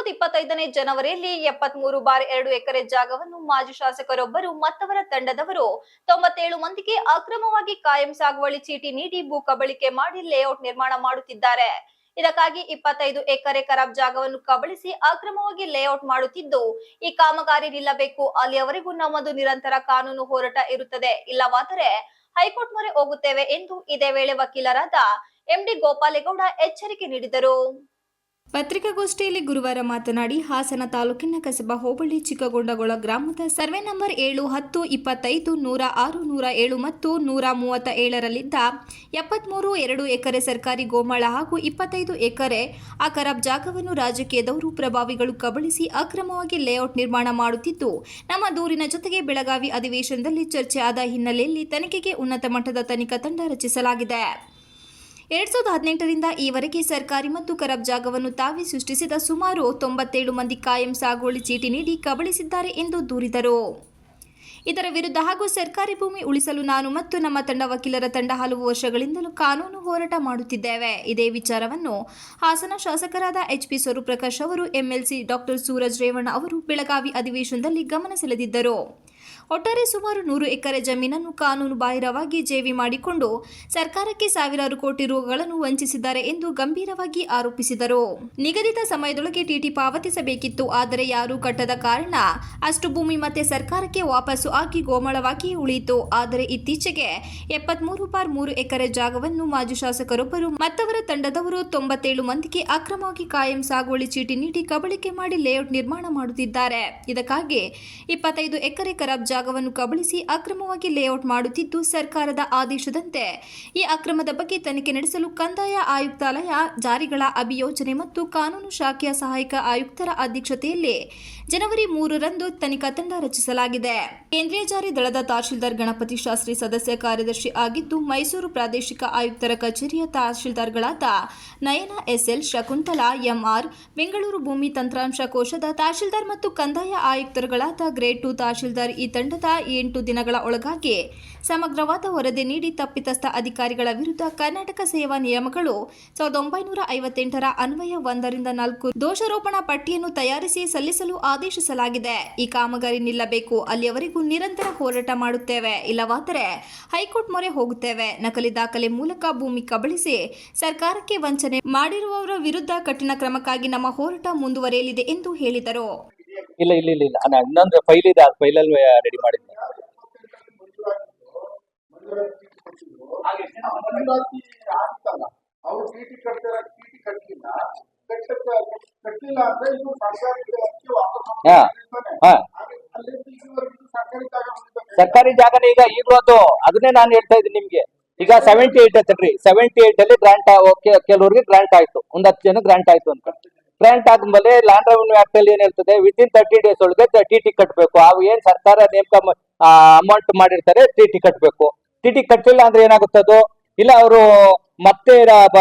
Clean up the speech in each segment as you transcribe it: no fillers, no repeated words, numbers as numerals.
2025ನೇ ಜನವರಿಯಲ್ಲಿ 73/2 ಎಕರೆ ಜಾಗವನ್ನು ಮಾಜಿ ಶಾಸಕರೊಬ್ಬರು ಮತ್ತವರ ತಂಡದವರು 97 ಮಂದಿಗೆ ಅಕ್ರಮವಾಗಿ ಕಾಯಂ ಸಾಗುವಳಿ ಚೀಟಿ ನೀಡಿ ಭೂ ಕಬಳಿಕೆ ಮಾಡಿ ಲೇಔಟ್ ನಿರ್ಮಾಣ ಮಾಡುತ್ತಿದ್ದಾರೆ. ಇದಕ್ಕಾಗಿ 25 ಎಕರೆ ಖರಾಬ್ ಜಾಗವನ್ನು ಕಬಳಿಸಿ ಅಕ್ರಮವಾಗಿ ಲೇಔಟ್ ಮಾಡುತ್ತಿದ್ದು, ಈ ಕಾಮಗಾರಿ ನಿಲ್ಲಬೇಕು, ಅಲ್ಲಿಯವರೆಗೂ ನಮ್ಮದು ನಿರಂತರ ಕಾನೂನು ಹೋರಾಟ ಇರುತ್ತದೆ, ಇಲ್ಲವಾದರೆ ಹೈಕೋರ್ಟ್ ಮೊರೆ ಹೋಗುತ್ತೇವೆ ಎಂದು ಇದೇ ವೇಳೆ ವಕೀಲರಾದ ಎಂಡಿ ಗೋಪಾಲೇಗೌಡ ಎಚ್ಚರಿಕೆ ನೀಡಿದರು. ಪತ್ರಿಕಾಗೋಷ್ಠಿಯಲ್ಲಿ ಗುರುವಾರ ಮಾತನಾಡಿ, ಹಾಸನ ತಾಲೂಕಿನ ಕಸಬಾ ಹೋಬಳಿ ಚಿಕ್ಕಗೊಂಡಗೊಳ ಗ್ರಾಮದ ಸರ್ವೆ ನಂಬರ್ 7, 10, 25, 106, 107 ಮತ್ತು 137ರಲ್ಲಿದ್ದ 73/2 ಎಕರೆ ಸರ್ಕಾರಿ ಗೋಮಾಳ ಹಾಗೂ 25 ಎಕರೆ ಆ ಖರಾಬ್ ಜಾಗವನ್ನು ರಾಜಕೀಯದವರು ಪ್ರಭಾವಿಗಳು ಕಬಳಿಸಿ ಅಕ್ರಮವಾಗಿ ಲೇಔಟ್ ನಿರ್ಮಾಣ ಮಾಡುತ್ತಿದ್ದು, ನಮ್ಮ ದೂರಿನ ಜೊತೆಗೆ ಬೆಳಗಾವಿ ಅಧಿವೇಶನದಲ್ಲಿ ಚರ್ಚೆ ಆದ ಹಿನ್ನೆಲೆಯಲ್ಲಿ ತನಿಖೆಗೆ ಉನ್ನತ ಮಟ್ಟದ ತನಿಖಾ ತಂಡ ರಚಿಸಲಾಗಿದೆ. 2018ರಿಂದ ಈವರೆಗೆ ಸರ್ಕಾರಿ ಮತ್ತು ಖರಾಬ್ ಜಾಗವನ್ನು ತಾವೇ ಸೃಷ್ಟಿಸಿದ ಸುಮಾರು 97 ಮಂದಿ ಕಾಯಂ ಸಾಗುವಳಿ ಚೀಟಿ ನೀಡಿ ಕಬಳಿಸಿದ್ದಾರೆ ಎಂದು ದೂರಿದರು. ಇದರ ವಿರುದ್ಧ ಹಾಗೂ ಸರ್ಕಾರಿ ಭೂಮಿ ಉಳಿಸಲು ನಾನು ಮತ್ತು ನಮ್ಮ ವಕೀಲರ ತಂಡ ಹಲವು ವರ್ಷಗಳಿಂದಲೂ ಕಾನೂನು ಹೋರಾಟ ಮಾಡುತ್ತಿದ್ದೇವೆ. ಇದೇ ವಿಚಾರವನ್ನು ಹಾಸನ ಶಾಸಕರಾದ ಎಚ್.ಪಿ. ಸ್ವರೂಪ್ರಕಾಶ್ ಅವರು, ಎಂಎಲ್ಸಿ ಡಾಕ್ಟರ್ ಸೂರಜ್ ರೇವಣ್ಣ ಅವರು ಬೆಳಗಾವಿ ಅಧಿವೇಶನದಲ್ಲಿ ಗಮನ ಸೆಳೆದಿದ್ದರು. ಒಟ್ಟಾರೆ ಸುಮಾರು 100 ಎಕರೆ ಜಮೀನನ್ನು ಕಾನೂನು ಬಾಹಿರವಾಗಿ ಜೇವಿ ಮಾಡಿಕೊಂಡು ಸರ್ಕಾರಕ್ಕೆ ಸಾವಿರಾರು ಕೋಟಿ ರುಗಳನ್ನು ವಂಚಿಸಿದ್ದಾರೆ ಎಂದು ಗಂಭೀರವಾಗಿ ಆರೋಪಿಸಿದರು. ನಿಗದಿತ ಸಮಯದೊಳಗೆ ಟಿಟಿ ಪಾವತಿಸಬೇಕಿತ್ತು, ಆದರೆ ಯಾರೂ ಕಟ್ಟದ ಕಾರಣ ಅಷ್ಟು ಭೂಮಿ ಮತ್ತೆ ಸರ್ಕಾರಕ್ಕೆ ವಾಪಸ್ಸು ಆಗಿ ಗೋಮಾಳವಾಗಿಯೇ ಉಳಿಯಿತು. ಆದರೆ ಇತ್ತೀಚೆಗೆ 73/3 ಎಕರೆ ಜಾಗವನ್ನು ಮಾಜಿ ಶಾಸಕರೊಬ್ಬರು ಮತ್ತವರ ತಂಡದವರು 97 ಮಂದಿಗೆ ಅಕ್ರಮವಾಗಿ ಕಾಯಂ ಸಾಗುವಳಿ ಚೀಟಿ ನೀಡಿ ಕಬಳಿಕೆ ಮಾಡಿ ಲೇಔಟ್ ನಿರ್ಮಾಣ ಮಾಡುತ್ತಿದ್ದಾರೆ. ಇದಕ್ಕಾಗಿ 25 ಎಕರೆ ಖರಾಬ್ ಜಾಗವನ್ನು ಕಬಳಿಸಿ ಅಕ್ರಮವಾಗಿ ಲೇಔಟ್ ಮಾಡುತ್ತಿದ್ದು, ಸರ್ಕಾರದ ಆದೇಶದಂತೆ ಈ ಅಕ್ರಮದ ಬಗ್ಗೆ ತನಿಖೆ ನಡೆಸಲು ಕಂದಾಯ ಆಯುಕ್ತಾಲಯ, ಜಾರಿಗಳ ಅಭಿಯೋಜನೆ ಮತ್ತು ಕಾನೂನು ಶಾಖೆಯ ಸಹಾಯಕ ಆಯುಕ್ತರ ಅಧ್ಯಕ್ಷತೆಯಲ್ಲಿ ಜನವರಿ 3ರಂದು ತನಿಖಾ ತಂಡ ರಚಿಸಲಾಗಿದೆ. ಕೇಂದ್ರೀಯ ಜಾರಿ ದಳದ ತಹಶೀಲ್ದಾರ್ ಗಣಪತಿ ಶಾಸ್ತ್ರಿ ಸದಸ್ಯ ಕಾರ್ಯದರ್ಶಿ ಆಗಿದ್ದು, ಮೈಸೂರು ಪ್ರಾದೇಶಿಕ ಆಯುಕ್ತರ ಕಚೇರಿಯ ತಹಶೀಲ್ದಾರ್ಗಳಾದ ನಯನ ಎಸ್ಎಲ್, ಶಕುಂತಲಾ ಎಂಆರ್, ಬೆಂಗಳೂರು ಭೂಮಿ ತಂತ್ರಾಂಶ ಕೋಶದ ತಹಶೀಲ್ದಾರ್ ಮತ್ತು ಕಂದಾಯ ಆಯುಕ್ತರುಗಳಾದ ಗ್ರೇಡ್ 2 ತಹಶೀಲ್ದಾರ್ ಈ ತಂಡದ 8 ದಿನಗಳ ಒಳಗಾಗಿ ಸಮಗ್ರವಾದ ವರದಿ ನೀಡಿ ತಪ್ಪಿತಸ್ಥ ಅಧಿಕಾರಿಗಳ ವಿರುದ್ಧ ಕರ್ನಾಟಕ ಸೇವಾ ನಿಯಮಗಳು 1958ರ ಅನ್ವಯ 1ರಿಂದ 4 ದೋಷಾರೋಪಣಾ ಪಟ್ಟಿಯನ್ನು ತಯಾರಿಸಿ ಸಲ್ಲಿಸಲು ಆದೇಶಿಸಲಾಗಿದೆ. ಈ ಕಾಮಗಾರಿ ನಿಲ್ಲಬೇಕು, ಅಲ್ಲಿಯವರೆಗೂ ನಿರಂತರ ಹೋರಾಟ ಮಾಡುತ್ತೇವೆ, ಇಲ್ಲವಾದರೆ ಹೈಕೋರ್ಟ್ ಮೊರೆ ಹೋಗುತ್ತೇವೆ. ನಕಲಿ ದಾಖಲೆ ಮೂಲಕ ಭೂಮಿ ಕಬಳಿಸಿ ಸರ್ಕಾರಕ್ಕೆ ವಂಚನೆ ಮಾಡಿರುವವರ ವಿರುದ್ಧ ಕಠಿಣ ಕ್ರಮಕ್ಕಾಗಿ ನಮ್ಮ ಹೋರಾಟ ಮುಂದುವರಿಯಲಿದೆ ಎಂದು ಹೇಳಿದರು. ಇಲ್ಲ ಇನ್ನೊಂದು ಫೈಲ್ ಇದೆ, ಆ ಫೈಲಲ್ಲಿ ರೆಡಿ ಮಾಡಿದ್ದೆ. ಸರ್ಕಾರಿ ಜಾಗನೇ ಈಗಲೂ ಅದನ್ನೇ ನಾನು ಹೇಳ್ತಾ ಇದ್ದೀನಿ ನಿಮ್ಗೆ. ಈಗ 78 ತಡ್ರಿ, 78 ಅಲ್ಲಿ ಗ್ರಾಂಟ್ ಕೆಲವರಿಗೆ ಗ್ರಾಂಟ್ ಆಯ್ತು, 10 ಜನ ಗ್ರಾಂಟ್ ಆಯ್ತು ಅಂತ. ಗ್ರಾಂಟ್ ಆದ್ಮೇಲೆ ಲ್ಯಾಂಡ್ ರೆವೆನ್ಯೂ ಆಕ್ಟ್ ಅಲ್ಲಿ ಏನಿರ್ತದೆ, ವಿತಿನ್ 30 ಡೇಸ್ ಒಳಗೆ ಟಿಟಿ ಕಟ್ಟಬೇಕು. ಅವು ಏನ್ ಸರ್ಕಾರ ನೇಮಕ ಅಮೌಂಟ್ ಮಾಡಿರ್ತಾರೆ ಟಿಟಿ ಕಟ್ಟಬೇಕು. ಟಿಟಿ ಕಟ್ಟಿಲ್ಲ ಅಂದ್ರೆ ಏನಾಗುತ್ತದು, ಇಲ್ಲ ಅವರು ಮತ್ತೆ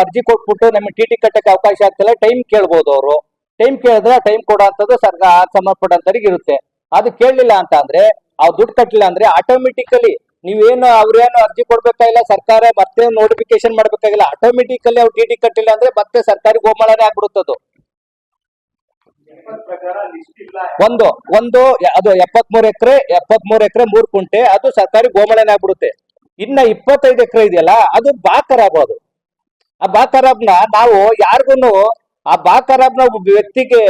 ಅರ್ಜಿ ಕೊಟ್ಬಿಟ್ಟು ನಮಗೆ ಟಿಟಿ ಕಟ್ಟಕ್ಕೆ ಅವಕಾಶ ಆಗ್ತಿಲ್ಲ, ಟೈಮ್ ಕೇಳ್ಬೋದು. ಅವರು ಟೈಮ್ ಕೇಳಿದ್ರೆ ಟೈಮ್ ಕೊಡೋಂಥದ್ದು ಸರ್ಕಾರ ಸಂಬಂಧಪಟ್ಟಂತರಿಗೆ ಇರುತ್ತೆ. ಅದು ಕೇಳಲಿಲ್ಲ ಅಂತ ಅಂದ್ರೆ, ಅವ್ರು ದುಡ್ಡು ಕಟ್ಟಲಿಲ್ಲ ಅಂದ್ರೆ ಆಟೋಮೆಟಿಕಲಿ ನೀವೇನು ಅವ್ರೇನು ಅರ್ಜಿ ಕೊಡ್ಬೇಕಾಗಿಲ್ಲ, ಸರ್ಕಾರ ಮತ್ತೆ ನೋಟಿಫಿಕೇಶನ್ ಮಾಡ್ಬೇಕಾಗಿಲ್ಲ, ಆಟೋಮೆಟಿಕಲಿ ಅವ್ರು ಟಿಟಿ ಕಟ್ಟಿಲ್ಲ ಅಂದ್ರೆ ಮತ್ತೆ ಸರ್ಕಾರಿ ಗೋಮಾಳನೇ ಆಗ್ಬಿಡುತ್ತದು. ಒಂದು ಅದು 73 ಎಕರೆ 3 ಕುಂಟೆ ಅದು ಸರ್ಕಾರಿ ಗೋಮಾಳನೇ ಆಗ್ಬಿಡುತ್ತೆ. ಇನ್ನ 25 ಎಕರೆ ಇದೆಯಲ್ಲ, ಅದು ಬಾ ಖರಾಬ್. ಅದು ಆ ಬಾ ಖರಾಬ್ನ ನಾವು ಯಾರಿಗೂ ಆ ಬಾ ಖರಾಬ್ನ ವ್ಯಕ್ತಿಗೆ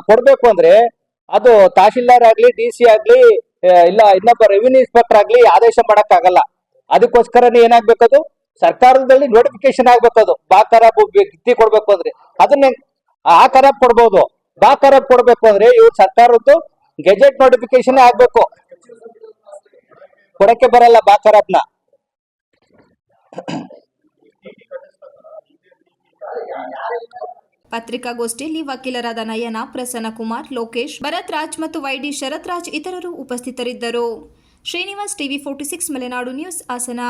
ಕೊಡ್ಬೇಕು ಅಂದ್ರೆ ಅದು ತಹಶೀಲ್ದಾರ್ ಆಗ್ಲಿ, DC ಆಗ್ಲಿ, ಇಲ್ಲ ಇನ್ನೊಬ್ಬ ರೆವಿನ್ಯೂ ಇನ್ಸ್ಪೆಕ್ಟರ್ ಆಗ್ಲಿ ಆದೇಶ ಮಾಡಕ್ ಆಗಲ್ಲ. ಅದಕ್ಕೋಸ್ಕರನೇ ಏನಾಗ್ಬೇಕದು, ಸರ್ಕಾರದಲ್ಲಿ ನೋಟಿಫಿಕೇಶನ್ ಆಗ್ಬೇಕದು. ಬಾ ಖರಾಬ್ ವ್ಯಕ್ತಿ ಕೊಡ್ಬೇಕು ಅಂದ್ರೆ ಅದನ್ನೇ ಆ ಖರಾಬ್ ಕೊಡ್ಬೋದು. ಬಾ ಖರಾಬ್ ಕೊಡ್ಬೇಕು ಅಂದ್ರೆ ಇವ್ರು ಸರ್ಕಾರದ್ದು ಗೆಜೆಟ್ ನೋಟಿಫಿಕೇಶನ್ ಆಗ್ಬೇಕು, ಕೊಡಕ್ಕೆ ಬರಲ್ಲ ಬಾ ಖರಾಬ್ನ. ಪತ್ರಿಕಾಗೋಷ್ಠಿಯಲ್ಲಿ ವಕೀಲರಾದ ನಯನ, ಪ್ರಸನ್ನ ಕುಮಾರ್, ಲೋಕೇಶ್, ಭರತ್ ರಾಜ್ ಮತ್ತು ವೈಡಿ ಶರತ್ ರಾಜ್ ಇತರರು ಉಪಸ್ಥಿತರಿದ್ದರು. Srinivas, TV 46 Malenadu news, Hassan.